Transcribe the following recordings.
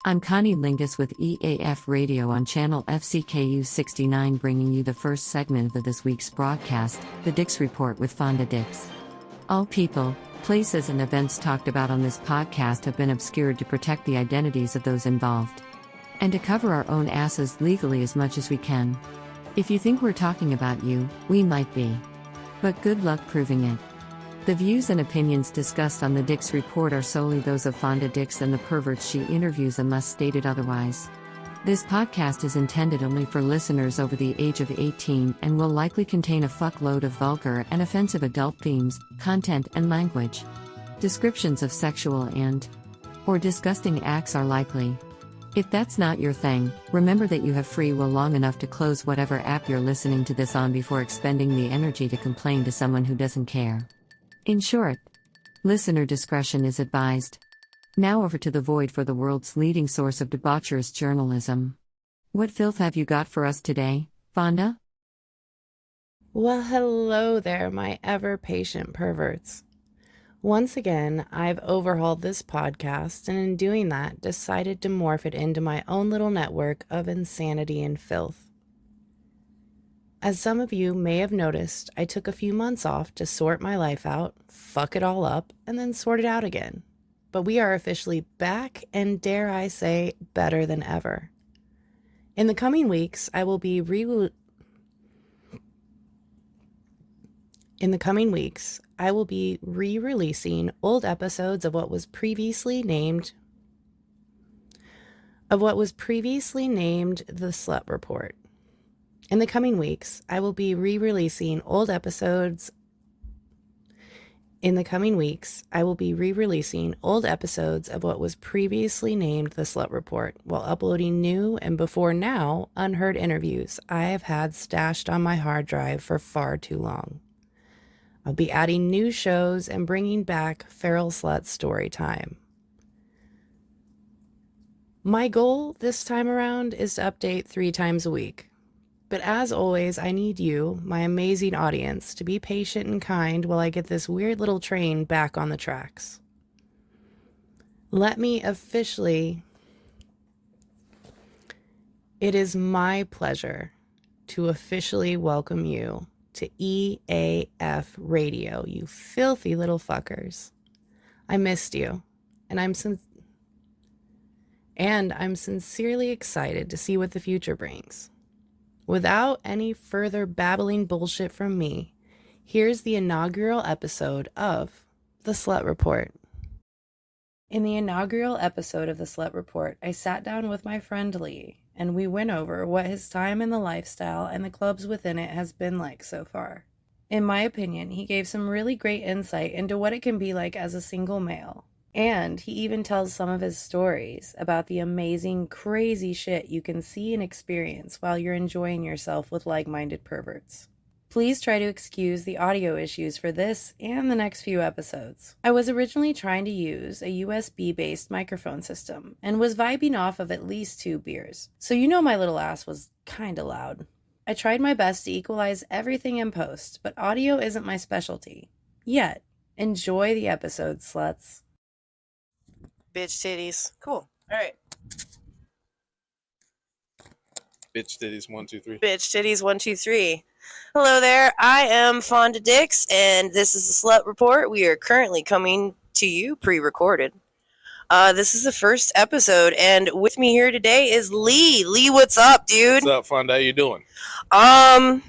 I'm Connie Lingus with EAF Radio on channel FCKU 69, bringing you the first segment of this week's broadcast, the Dix Report with Fonda Dix. All people, places and events talked about on this podcast have been obscured to protect the identities of those involved. And to cover our own asses legally as much as we can. If you think we're talking about you, we might be. But good luck proving it. The views and opinions discussed on the Dix Report are solely those of Fonda Dix and the perverts she interviews unless stated otherwise. This podcast is intended only for listeners over the age of 18 and will likely contain a fuckload of vulgar and offensive adult themes, content and language. Descriptions of sexual or disgusting acts are likely. If that's not your thing, remember that you have free will long enough to close whatever app you're listening to this on before expending the energy to complain to someone who doesn't care. In short, listener discretion is advised. Now over to the void for the world's leading source of debaucherous journalism. What filth have you got for us today, Fonda? Well, hello there, my ever-patient perverts. Once again, I've overhauled this podcast, and in doing that, decided to morph it into my own little network of insanity and filth. As some of you may have noticed, I took a few months off to sort my life out, fuck it all up, and then sort it out again. But we are officially back, and dare I say, better than ever. In the coming weeks, I will be re-releasing old episodes of what was previously named The Slut Report. In the coming weeks, I will be re-releasing old episodes of what was previously named The Slut Report, while uploading new and before now unheard interviews I have had stashed on my hard drive for far too long. I'll be adding new shows and bringing back Feral Slut Story Time. My goal this time around is to update 3 times a week. But as always, I need you, my amazing audience, to be patient and kind while I get this weird little train back on the tracks. It is my pleasure to officially welcome you to EAF Radio, you filthy little fuckers. I missed you, and I'm sincerely excited to see what the future brings. Without any further babbling bullshit from me, here's the inaugural episode of The Slut Report. In the inaugural episode of The Slut Report, I sat down with my friend Lee, and we went over what his time in the lifestyle and the clubs within it has been like so far. In my opinion, he gave some really great insight into what it can be like as a single male. And he even tells some of his stories about the amazing, crazy shit you can see and experience while you're enjoying yourself with like-minded perverts. Please try to excuse the audio issues for this and the next few episodes. I was originally trying to use a USB-based microphone system and was vibing off of at least 2 beers, so you know my little ass was kinda loud. I tried my best to equalize everything in post, but audio isn't my specialty. Yet, enjoy the episode, sluts. Bitch titties. Cool. All right. Bitch titties 1 2 3. Bitch titties 1 2 3. Hello there. I am Fonda Dix, and this is the Slut Report. We are currently coming to you pre-recorded. This is the first episode, and with me here today is Lee. Lee, what's up, dude? What's up, Fonda? How you doing? I'm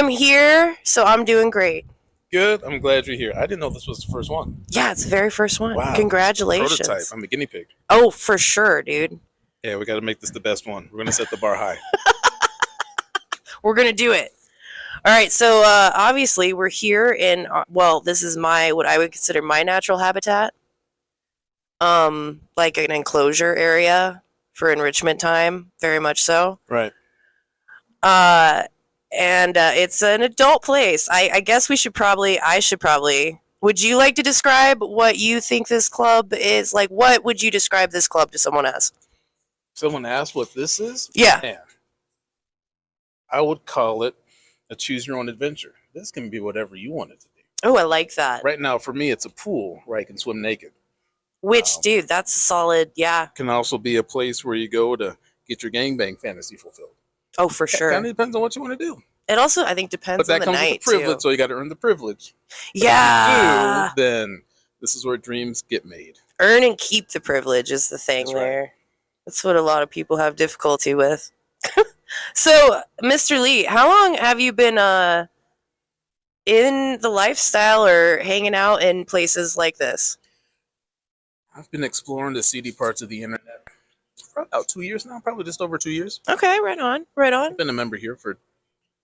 here, so I'm doing great. Good. I'm glad you're here. I didn't know this was the first one. Yeah, it's the very first one. Wow. Congratulations. Prototype. I'm a guinea pig. Oh, for sure, dude. Yeah, we got to make this the best one. We're going to set the bar high. We're going to do it. All right, so obviously we're here in, this is what I would consider my natural habitat. Like an enclosure area for enrichment time, very much so. Right. And it's an adult place. I guess I should probably, would you like to describe what you think this club is? Like, what would you describe this club to someone as? Someone asked what this is? Yeah. Man, I would call it a choose your own adventure. This can be whatever you want it to be. Oh, I like that. Right now, for me, it's a pool where I can swim naked. Which, dude, that's a solid, yeah. Can also be a place where you go to get your gangbang fantasy fulfilled. Oh, for sure. Kind of depends on what you want to do. It also, I think, depends But on that the comes with night, the privilege, too. so you got to earn the privilege. Yeah. If you do, then this is where dreams get made. Earn and keep the privilege is the thing. That's there. right. That's what a lot of people have difficulty with. So, Mr. Lee, how long have you been in the lifestyle or hanging out in places like this? I've been exploring the seedy parts of the internet for about 2 years now, probably just over 2 years. Okay, right on, right on. I've been a member here for,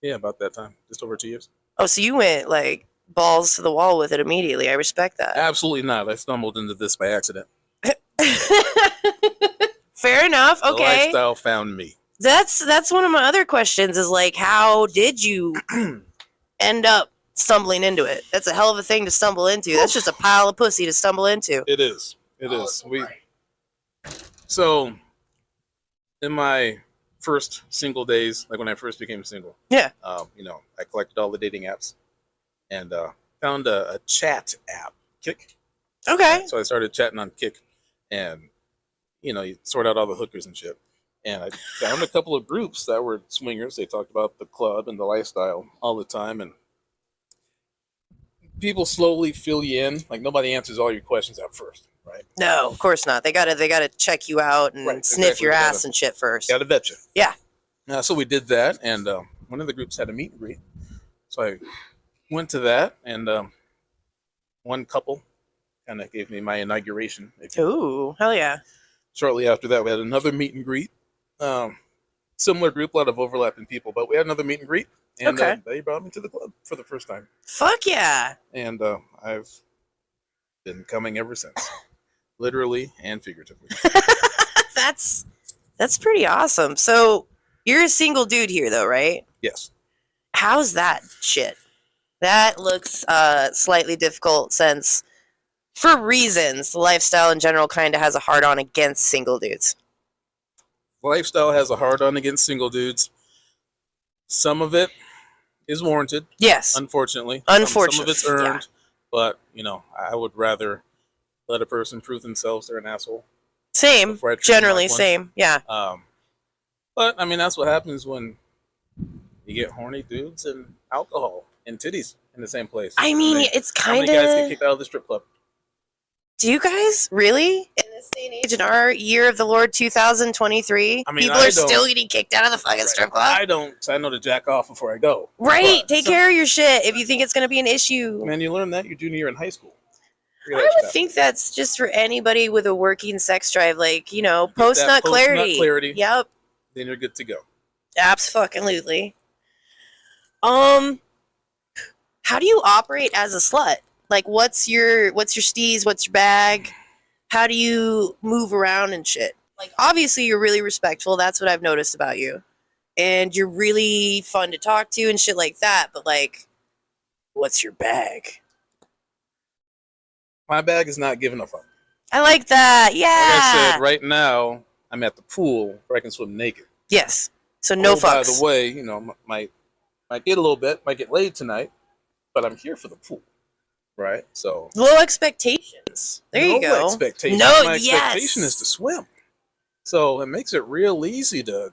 about that time, just over 2 years. Oh, so you went like balls to the wall with it immediately. I respect that. Absolutely not. I stumbled into this by accident. Fair enough. The Okay. lifestyle found me. That's one of my other questions is like, how did you end up stumbling into it? That's a hell of a thing to stumble into. That's just a pile of pussy to stumble into. It is. It is. So, in my first single days, like when I first became single, Yeah. I collected all the dating apps and found a chat app, Kick. Okay. So I started chatting on Kick, and you sort out all the hookers and shit. And I found a couple of groups that were swingers. They talked about the club and the lifestyle all the time, and people slowly fill you in. Like nobody answers all your questions at first, right? No, of course not. They gotta check you out and Right, sniff exactly. your They ass gotta- and shit first. Gotta vet you. Yeah. So we did that, and one of the groups had a meet and greet. So I went to that, and one couple kind of gave me my inauguration. Ooh, hell yeah. Shortly after that, we had another meet and greet. Similar group, a lot of overlapping people, but we had another meet and greet, and Okay. they brought me to the club for the first time, Fuck yeah. and I've been coming ever since, literally and figuratively. That's pretty awesome. So you're a single dude here though, right? Yes. How's that shit? That looks slightly difficult since, for reasons, the lifestyle in general kind of has a hard on against single dudes. Lifestyle has a hard on against single dudes. Some of it is warranted, Yes. unfortunately. Unfortunately, Some of it's earned, but I would rather let a person prove themselves they're an asshole. Same. before I treat them Generally like one. same. Yeah. But I mean, that's what happens when you get horny dudes and alcohol and titties in the same place. I mean, it's how many kind guys get of. kicked out of the strip club? Do you guys really in this day and age, in our year of the Lord 2023, I mean, people I are don't- still getting kicked out of the fucking strip club? I don't. I know to jack off before I go. Right. But Take care of your shit if you think it's going to be an issue. Man, you learn that your junior year in high school. I would think that's just for anybody with a working sex drive, like, post nut clarity. clarity. Yep. Then you're good to go. Absolutely. How do you operate as a slut? Like, what's your steez? What's your bag? How do you move around and shit? Like, obviously, you're really respectful. That's what I've noticed about you. And you're really fun to talk to and shit like that. But, like, what's your bag? My bag is not giving a fuck. I like that. Yeah. Like I said, right now I'm at the pool where I can swim naked. Yes. So no fucks. By the way, might get a little bit, might get laid tonight, but I'm here for the pool, right? So Low expectations. There you go. No expectation. No, My yes. expectation is to swim. So it makes it real easy to,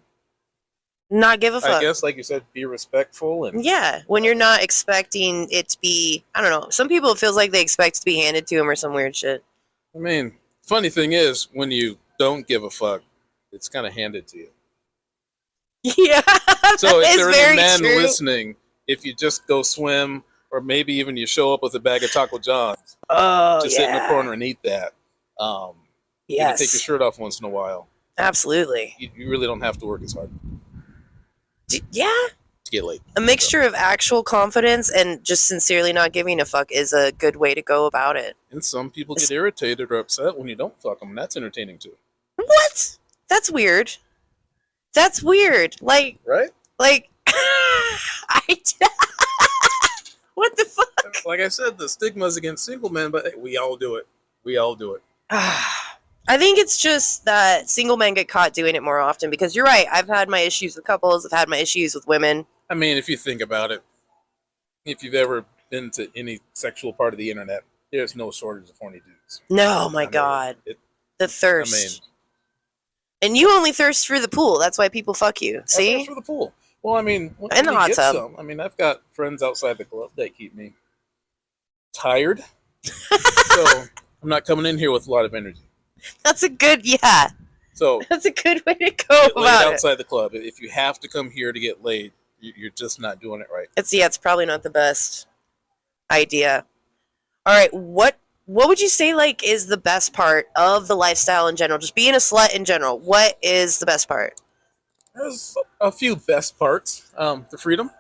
Not give a fuck. I guess, like you said, be respectful and Yeah, when you're not expecting it to be, I don't know. Some people it feels like they expect it to be handed to them or some weird shit. I mean, funny thing is, when you don't give a fuck, it's kind of handed to you. Yeah, So if it's there are very any men true. listening, if you just go swim, or maybe even you show up with a bag of Taco John's, Oh, just sit in the corner and eat that. You can take your Yes, shirt off once in a while. absolutely. You really don't have to work as hard Yeah, to get laid. a mixture of actual confidence and just sincerely not giving a fuck is a good way to go about it. And some people get irritated or upset when you don't fuck them. That's entertaining too, What? That's weird. That's weird. Like, right? what the fuck? Like I said, the stigma is against single men, but hey, we all do it. We all do it. I think it's just that single men get caught doing it more often because you're right. I've had my issues with couples. I've had my issues with women. I mean, if you think about it, if you've ever been to any sexual part of the internet, there's no shortage of horny dudes. No, my I mean, God. The thirst. I mean, and you only thirst for the pool. That's why people fuck you. I See? thirst for the pool. Well, I mean, when And the we hot get tub. some, I mean, I've got friends outside the club that keep me tired. So I'm not coming in here with a lot of energy. That's a good, yeah. So That's a good way to go get laid about it. outside the club. If you have to come here to get laid, you're just not doing it right. It's probably not the best idea. All right, what would you say like is the best part of the lifestyle in general? Just being a slut in general. What is the best part? There's a few best parts. The freedom.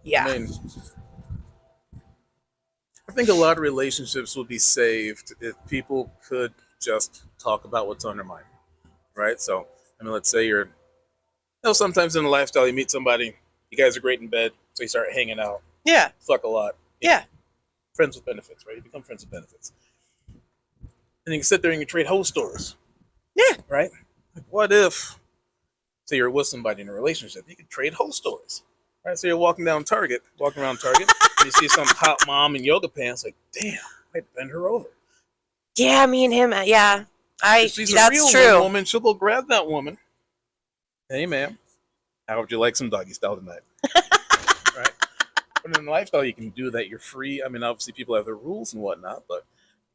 Yeah. I mean, I think a lot of relationships would be saved if people could just talk about what's on their mind, right? So, I mean, let's say sometimes in the lifestyle you meet somebody, you guys are great in bed, so you start hanging out, Yeah. fuck a lot. Yeah. Friends with benefits, right? You become friends with benefits. And you can sit there and you trade hoe stories. Yeah. Right? Like, what if, say you're with somebody in a relationship, you can trade hoe stories. Right? So you're walking around Target, and you see some hot mom in yoga pants, like, damn, I'd bend her over. Yeah, me and him. Yeah. If she's a real That's true. woman, she'll go grab that woman. Hey, ma'am, how would you like some doggy style tonight? Right? But in the lifestyle, you can do that. You're free. I mean, obviously, people have their rules and whatnot, but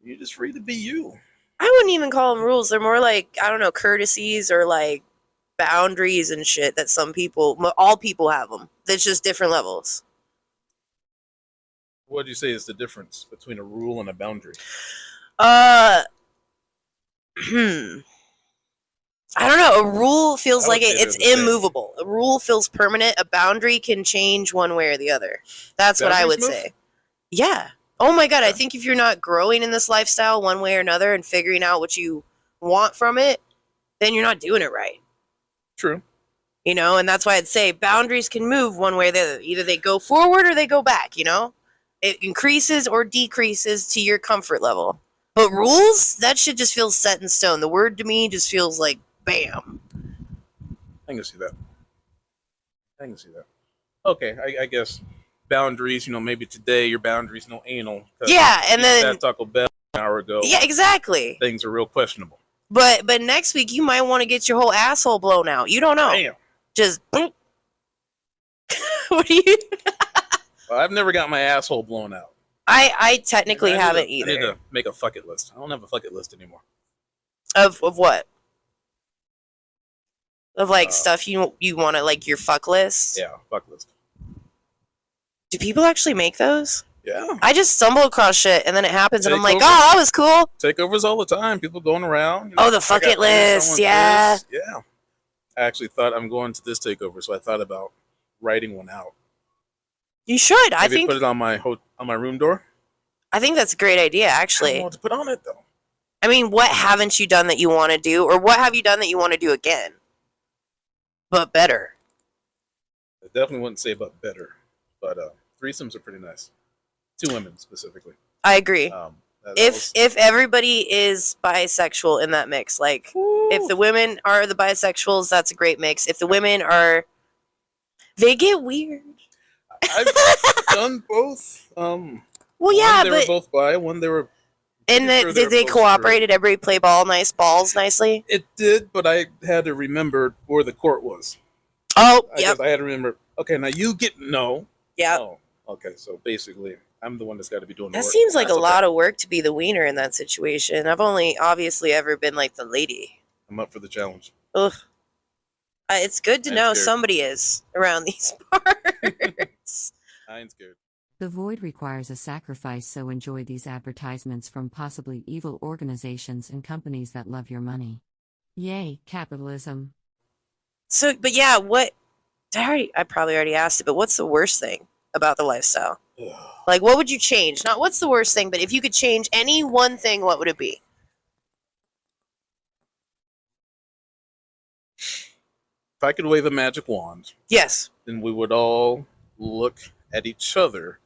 you're just free to be you. I wouldn't even call them rules. They're more like, I don't know, courtesies or like boundaries and shit that all people have them. There's just different levels. What do you say is the difference between a rule and a boundary? I don't know. A rule feels I like would say it's they're the same. immovable. A rule feels permanent. A boundary can change one way or the other. That's what I would Boundaries move? say. Yeah. Oh my God. I Yeah. think if you're not growing in this lifestyle one way or another and figuring out what you want from it, then you're not doing it right. True. You know, and that's why I'd say boundaries can move one way or the other. Either they go forward or they go back, you know? It increases or decreases to your comfort level. But rules, that shit just feels set in stone. The word to me just feels like bam. I can see that. Okay, I guess boundaries, maybe today your boundaries no anal. Yeah, and then that Taco Bell an hour ago. yeah, exactly. Things are real questionable. But next week you might want to get your whole asshole blown out. You don't know. Damn. Just what do you? Well, I've never got my asshole blown out. I technically haven't I need either. to make a fuck it list. I don't have a fuck it list anymore. Of what? Of like stuff you want to like your fuck list? Yeah, fuck list. Do people actually make those? Yeah. I just stumble across shit and then it happens and I'm like, Takeovers. oh, that was cool. Takeovers all the time. People going around. Oh, the fuck it list. Yeah. Yeah. I actually thought I'm going to this takeover, so I thought about writing one out. You should. Maybe I think put it on my room door. I think that's a great idea, I don't actually. know what to put on it though. I mean, what haven't you done that you want to do, or what have you done that you want to do again, but better? I definitely wouldn't say about better, but threesomes are pretty nice. 2 women specifically. I agree. That If everybody is bisexual in that mix, like if the women are the bisexuals, that's a great mix. If the women are, they get weird. I've done both. Well, yeah, one they but were both bi. One they were. and pretty sure did they both cooperate? straight. Did everybody play balls nicely? It did, but I had to remember where the court was. Oh, I yep, guess I had to remember. Okay, now you get no. yep. Oh, okay. So basically, I'm the one that's got to be doing the That work. seems like That's a lot of work to be the wiener in that situation. I've only obviously ever been like the lady. I'm up for the challenge. Ugh. It's good to I'm know scared. somebody is around these parts. I ain't scared. The void requires a sacrifice, so enjoy these advertisements from possibly evil organizations and companies that love your money. Yay, capitalism. So, but yeah, I probably already asked it, but what's the worst thing about the lifestyle? Ugh. Like, what would you change? Not what's the worst thing, but if you could change any one thing, what would it be? If I could wave a magic wand, Yes. then we would all look at each other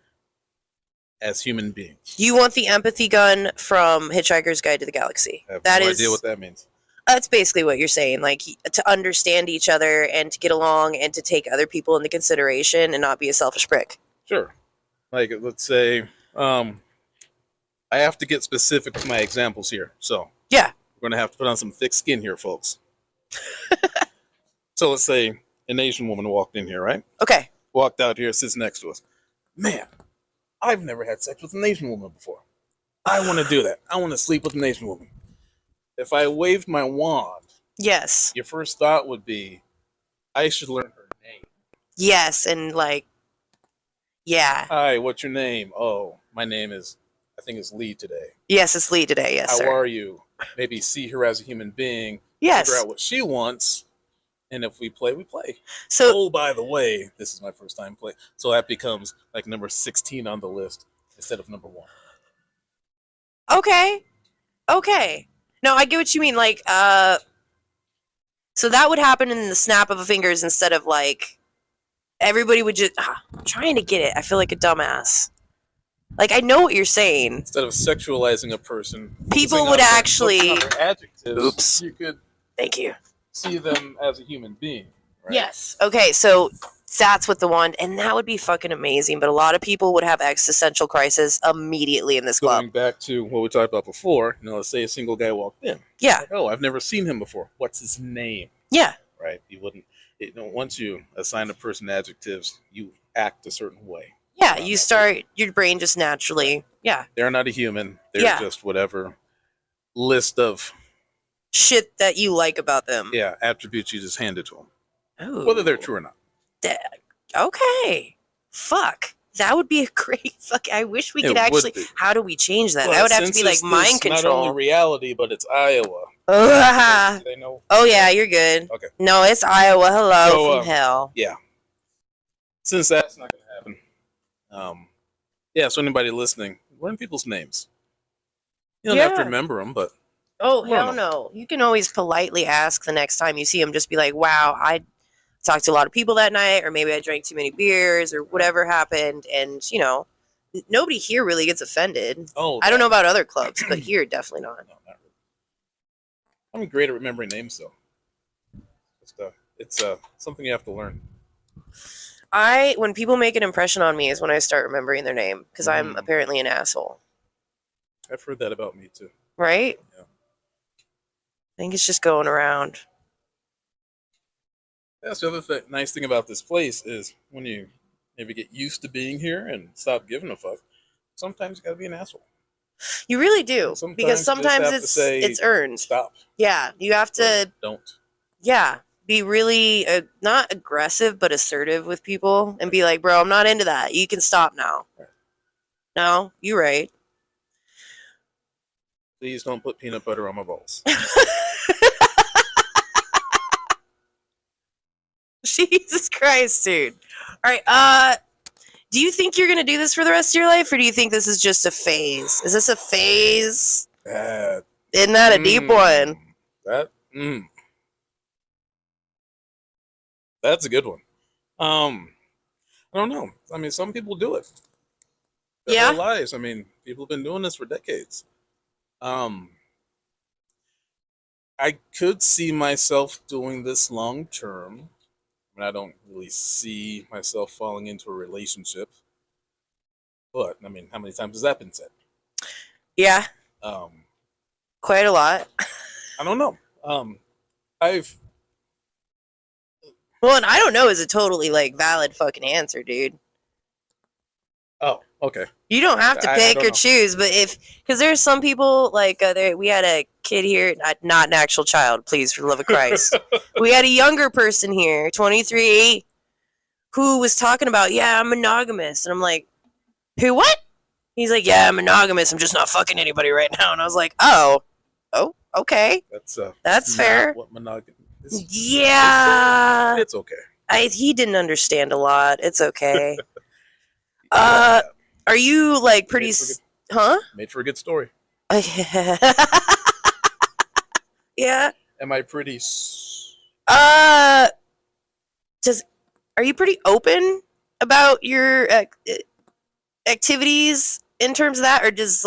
as human beings. You want the empathy gun from Hitchhiker's Guide to the Galaxy. I have That no is, idea what that means. that's basically what you're saying. Like, to understand each other and to get along and to take other people into consideration and not be a selfish prick. Sure. Like, let's say, I have to get specific to my examples here. So Yeah. we're going to have to put on some thick skin here, folks. So let's say an Asian woman walked in here, right? Okay. Walked out here, sits next to us. Man, I've never had sex with an Asian woman before. I want to do that. I want to sleep with an Asian woman. If I waved my wand, Yes. your first thought would be, I should learn her name. Yes, and like, yeah. Hi, what's your name? Oh, my name is, I think it's Lee today. Yes, it's Lee today. Yes, How sir. are you? Maybe see her as a human being. Yes. Figure out what she wants. And if we play, we play. So, Oh, by the way, this is my first time play. So that becomes like number 16 on the list instead of number 1. okay. No, I get what you mean. Like, so that would happen in the snap of a fingers instead of like everybody would just. I'm trying to get it. I feel like a dumbass. Like, I know what you're saying. Instead of sexualizing a person, People focusing would on actually. focusing on their adjectives. Oops. You could Thank you. see them as a human being. Right? Yes. Okay, so that's what the wand, and that would be fucking amazing. But a lot of people would have existential crisis immediately in this club. Going back to what we talked about before, let's say a single guy walked in. Yeah. Like, oh, I've never seen him before. What's his name? Yeah. Right? You wouldn't. Once you assign a person adjectives, you act a certain way. Yeah, you start, your brain just naturally, yeah. They're not a human. They're Yeah. just whatever list of Shit that you like about them. attributes you just handed to them, Ooh. whether they're true or not. Okay. Fuck. That would be a great fuck. I wish we It could would actually. be. How do we change that? But That would have to since be like it's mind this Not only control. reality, but it's Iowa. Ugh. They know. Oh yeah, you're good. Okay. No, it's Iowa. Hello So, from hell. Yeah. Since that's not going to happen, so anybody listening, learn people's names. You don't have to Yeah. remember them, but Oh I hell don't know. no! You can always politely ask the next time you see him. Just be like, "Wow, I talked to a lot of people that night, or maybe I drank too many beers, or whatever happened." And nobody here really gets offended. I don't know about other clubs, but here definitely not. No, not really. I'm great at remembering names, though. It's something you have to learn. When people make an impression on me is when I start remembering their name because I'm apparently an asshole, I've heard that about me too. right? Yeah. I think it's just going around. That's the other nice thing about this place is when you maybe get used to being here and stop giving a fuck. Sometimes you gotta be an asshole. You really do, Sometimes because you just sometimes have to say, it's earned. Stop. Yeah, you have to. Don't. Yeah, be really not aggressive but assertive with people and be like, bro, I'm not into that. You can stop now. Right. No, you're right. Please don't put peanut butter on my balls. Jesus Christ, dude. All right. Do you think you're gonna do this for the rest of your life, or do you think this is just a phase? Is this a phase? Isn't that a deep one? That's a good one. I don't know. I mean, some people do it. Yeah. Their lives. I mean, people have been doing this for decades. I could see myself doing this long term. I mean, I don't really see myself falling into a relationship. But I mean, how many times has that been said? Yeah, quite a lot. I don't know. I've Well, and I don't know is a totally valid fucking answer, dude. Oh, okay. You don't have to I pick don't or know. choose, but because there's some people we had a kid here, not an actual child, please, for the love of Christ. We had a younger person here, 23, who was talking about, yeah, I'm monogamous, and I'm like, who? What? He's like, yeah, I'm monogamous. I'm just not fucking anybody right now, and I was like, oh, okay, That's that's not fair. What monogamy is. Yeah, It's okay. he didn't understand a lot. It's okay. Yeah, Are you pretty? Huh? made for a good story. Yeah. Am I pretty? Are you pretty open about your activities in terms of that, or does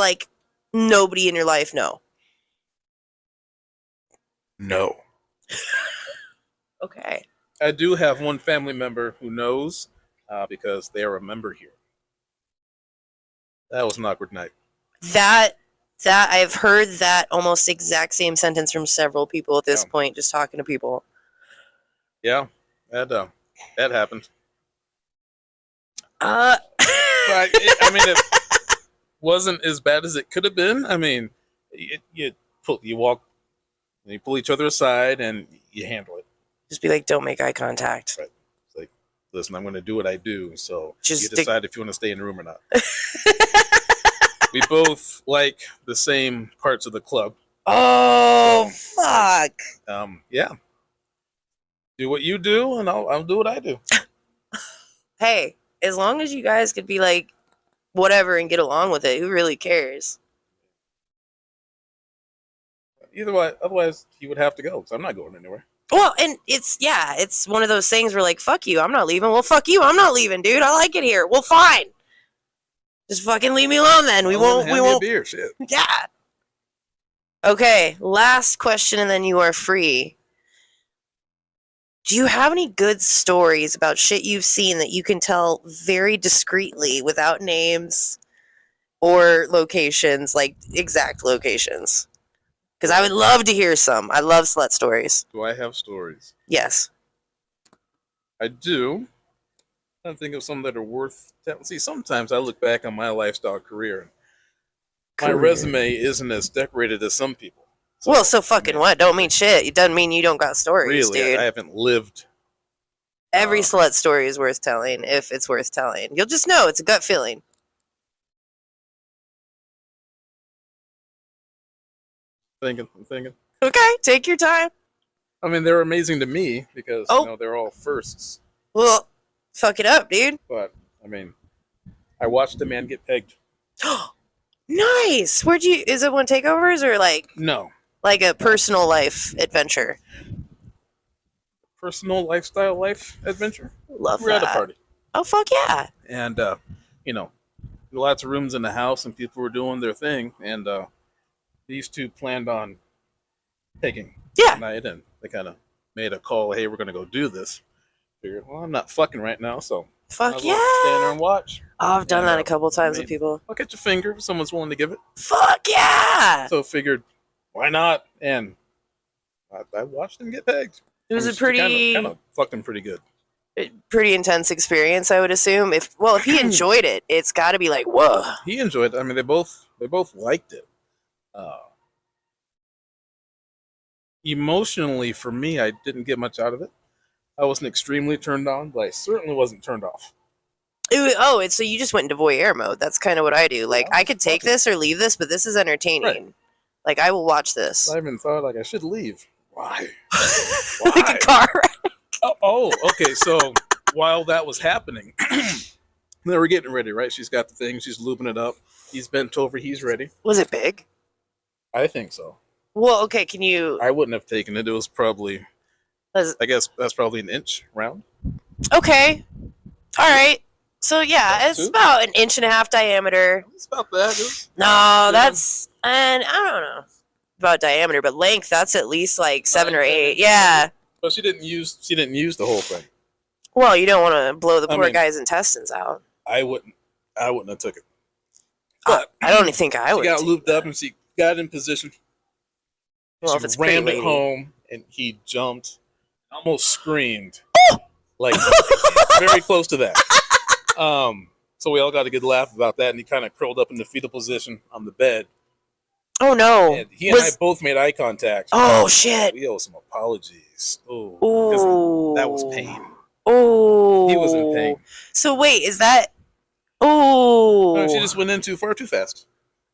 nobody in your life know? No. Okay. I do have one family member who knows because they are a member here. That was an awkward night. That I've heard that almost exact same sentence from several people at this point, just talking to people. Yeah, that happened. But I mean, it wasn't as bad as it could have been. I mean, you walk, and you pull each other aside, and you handle it. Just be like, don't make eye contact. Right. It's like, listen, I'm going to do what I do, so Just you decide if you want to stay in the room or not. We both like the same parts of the club. Oh, so, fuck. Yeah. Do what you do, and I'll do what I do. Hey, as long as you guys could be like, whatever, and get along with it, who really cares? Either way, otherwise he would have to go, so I'm not going anywhere. Well, and it's one of those things where like, fuck you, I'm not leaving. Well, fuck you, I'm not leaving, dude. I like it here. Well, fine. Just fucking leave me alone then. We won't. A beer, shit. Yeah. Okay, last question and then you are free. Do you have any good stories about shit you've seen that you can tell very discreetly without names or locations, like exact locations? Because I would love to hear some. I love slut stories. Do I have stories? Yes. I do. I think of some that are worth telling. See, sometimes I look back on my lifestyle career. My resume isn't as decorated as some people. So fucking what? Don't mean shit. It doesn't mean you don't got stories, really, dude. I haven't lived. Every slut story is worth telling, if it's worth telling. You'll just know. It's a gut feeling. I'm thinking. Okay, take your time. I mean, they're amazing to me because they're all firsts. Well, fuck it up, dude. But I mean, I watched a man get pegged. Nice. Is it one takeovers or like? No. Like a personal life adventure. Personal lifestyle life adventure. Love We're that. at a party. Oh fuck yeah. And lots of rooms in the house and people were doing their thing, and these two planned on taking night, and they kind of made a call. Hey, we're gonna go do this. Figured, well, I'm not fucking right now, so fuck yeah. Stand there and watch. Oh, I've done that a couple times with people. I'll get your finger if someone's willing to give it. Fuck yeah. So figured, why not? And I watched him get pegged. It was a pretty kind of fucked him pretty good. Pretty intense experience, I would assume. If he enjoyed it, it's got to be like, whoa. He enjoyed it. I mean, they both liked it. Emotionally, for me, I didn't get much out of it. I wasn't extremely turned on, but I certainly wasn't turned off. So you just went into voyeur mode. That's kind of what I do. Like, I could take this or leave this, but this is entertaining. Right. Like, I will watch this. I even thought, like, I should leave. Why? Like a car wreck. Okay. So while that was happening, they were getting ready, right? She's got the thing. She's lubing it up. He's bent over. He's ready. Was it big? I think so. Well, okay. Can you? I wouldn't have taken it. It was probably. I guess that's probably an inch round. Okay. All right. So yeah, it's about an 1.5 inch diameter. It's about that. No, that's and I don't know about diameter, but length that's at least like 7 or 8. Yeah. But she didn't use the whole thing. Well, you don't want to blow the poor guy's intestines out. I wouldn't have took it. But I don't think I would. She got looped up and she got in position. Well, if it's pretty rammed it home and he jumped, almost screamed, like very close to that. So we all got a good laugh about that, and he kind of curled up in the fetal position on the bed. Oh no! And he and I both made eye contact. Oh shit! We owe some apologies. Oh, that was pain. Oh, he was in pain. So wait, is that? Oh, no, she just went in too fast.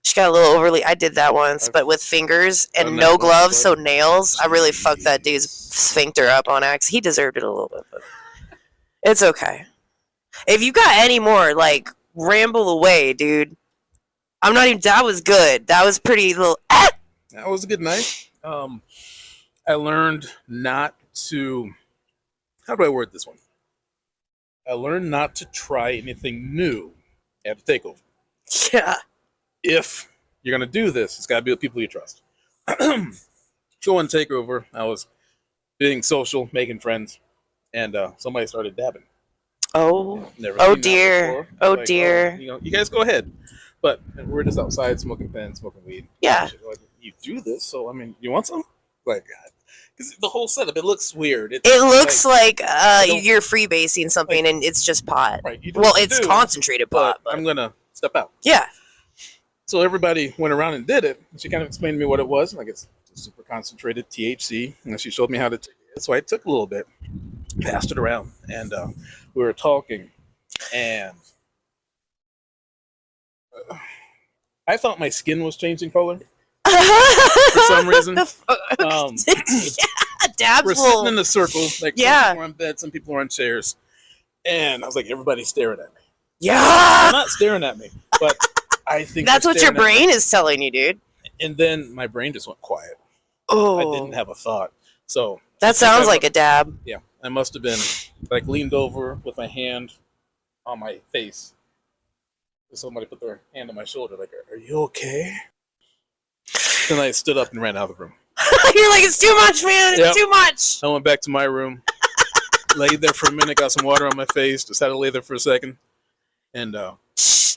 She got a little overly. I did that once, but with fingers and no gloves, so nails. I really fucked that dude's sphincter up on accident. He deserved it a little bit, but it's okay. If you got any more, like, ramble away, dude. I'm not even. That was good. That was pretty little. That was a good night. I learned not to. How do I word this one? I learned not to try anything new at a takeover. Yeah. If you're gonna do this, it's gotta be with people you trust. Go on takeover. I was being social, making friends, and somebody started dabbing. Oh dear. Oh like, dear. you guys go ahead. But we're just outside smoking pen, smoking weed. Yeah. Like, you do this, so I mean, you want some? Like, because the whole setup, it looks weird. It looks like you're freebasing something, and it's just pot. Right. Well, it's concentrated pot. But I'm gonna step out. Yeah. So everybody went around and did it. And she kind of explained to me what it was. Like, it's super concentrated THC. And she showed me how to take it. So I took a little bit, passed it around, and we were talking. And I thought my skin was changing color for some reason. Dabs we're sitting in a circle. Like, some people are on bed, some people are on chairs. And I was like, everybody's staring at me. Yeah. They're not staring at me, but I think that's what your brain is telling you, dude. And then my brain just went quiet. Oh. I didn't have a thought. So that sounds like a dab. Yeah. I must have been like leaned over with my hand on my face. Somebody put their hand on my shoulder, like, "Are you okay?" Then I stood up and ran out of the room. You're like, "It's too much, man. It's too much." I went back to my room, laid there for a minute, got some water on my face, just had to lay there for a second, and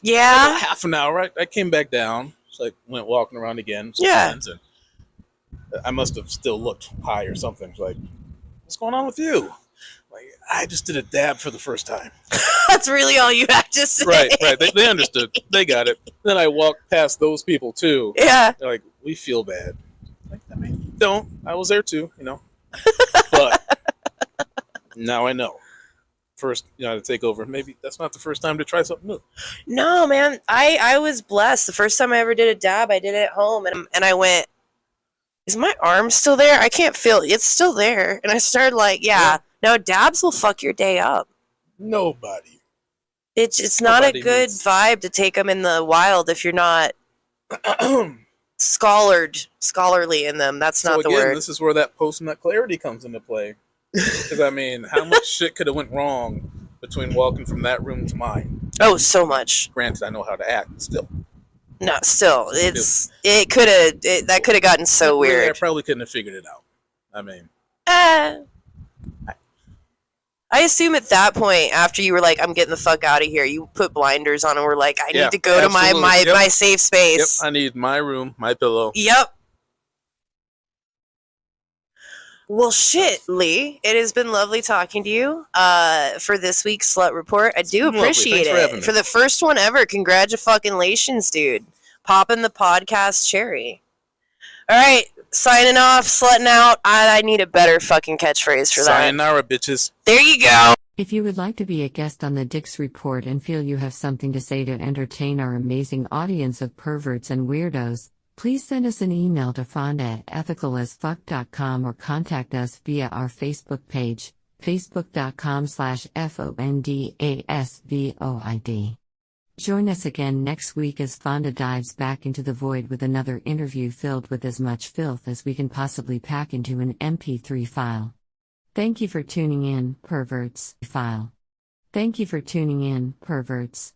yeah, half an hour. I came back down, so I went walking around again. And I must have still looked high or something. Like, what's going on with you? Like, I just did a dab for the first time. That's really all you have to say. Right. They understood. They got it. Then I walked past those people too. Yeah. They're like, "We feel bad." Like, I mean, don't. I was there too, you know. But now I know. First, to take over. Maybe that's not the first time to try something new. No, man. I was blessed. The first time I ever did a dab, I did it at home, and I went, "Is my arm still there? I can't feel it. It's still there." And I started like, no, dabs will fuck your day up. Nobody. It's not a good vibe to take them in the wild if you're not scholarly in them. That's not the word. This is where that post-nut clarity comes into play. Because, I mean, how much shit could have went wrong between walking from that room to mine? Oh, so much. Granted, I know how to act, but still. No, still. That could have gotten so weird. I probably couldn't have figured it out. I mean. I assume at that point, after you were like, "I'm getting the fuck out of here," you put blinders on and were like, "I need to go to my safe space." Yep, I need my room, my pillow. Yep. Well, shit, Lee. It has been lovely talking to you for this week's Slut Report. I do appreciate it. For the first one ever, congratulations, dude. Popping the podcast cherry. All right, signing off, slutting out. I need a better fucking catchphrase for that. Sayonara, bitches. There you go. If you would like to be a guest on the Dix Report and feel you have something to say to entertain our amazing audience of perverts and weirdos, please send us an email to fonda@equilasefuck.com or contact us via our Facebook page, facebook.com/FONDASVOID. Join us again next week as Fonda dives back into the void with another interview filled with as much filth as we can possibly pack into an MP3 file. Thank you for tuning in, perverts. Thank you for tuning in, perverts.